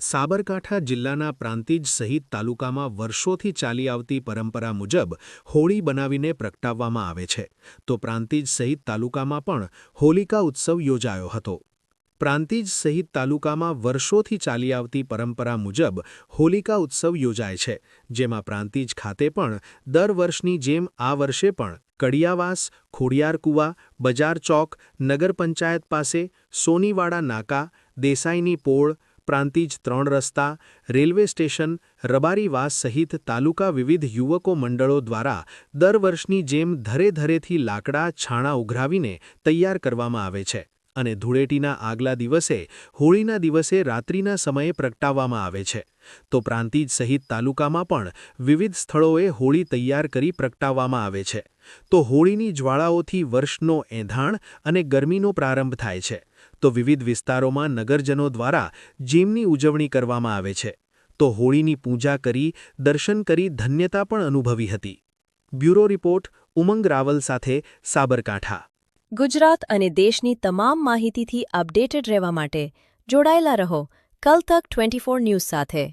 સાબરકાંઠા જિલ્લાના પ્રાંતિજ સહિત તાલુકામાં વર્ષોથી ચાલી આવતી પરંપરા મુજબ હોળી બનાવીને પ્રગટાવવામાં આવે છે તો પ્રાંતિજ સહિત તાલુકામાં પણ હોલિકા ઉત્સવ યોજાયો હતો। પ્રાંતિજ સહિત તાલુકામાં વર્ષોથી ચાલી આવતી પરંપરા મુજબ હોલિકા ઉત્સવ યોજાય છે, જેમાં પ્રાંતિજ ખાતે પણ દર વર્ષની જેમ આ વર્ષે પણ કડિયાવાસ, ખોડિયારકુવા, બજાર ચોક, નગર પંચાયત પાસે, સોનીવાડા નાકા, દેસાઈની પોળ, પ્રાંતિજ 3 રસ્તા, રેલવે સ્ટેશન, રબારીવાસ સહિત તાલુકા વિવિધ યુવકો મંડળો દ્વારા દર વર્ષની જેમ ધરે-ધરેથી લાકડા છાણા ઉઘરાવીને તૈયાર કરવામાં આવે છે અને ધૂળેટીના આગલા દિવસે હોળીના દિવસે રાત્રિના સમયે પ્રગટાવવામાં આવે છે। તો પ્રાંતિજ સહિત તાલુકામાં પણ વિવિધ સ્થળોએ હોળી તૈયાર કરી પ્રગટાવવામાં આવે છે। તો હોળીની જ્વાળાઓથી વર્ષનો એંધાણ અને ગરમીનો પ્રારંભ થાય છે। તો વિવિધ વિસ્તારોમાં નગરજનો દ્વારા જેમની ઉજવણી કરવામાં આવે છે। તો હોળીની પૂજા કરી દર્શન કરી ધન્યતા પણ અનુભવી હતી। બ્યુરો રિપોર્ટ ઉમંગ રાવલ સાથે સાબરકાંઠા। ગુજરાત અને દેશની તમામ માહિતીથી અપડેટેડ રહેવા માટે જોડાયેલા રહો કલ તક 24 ન્યૂઝ સાથે।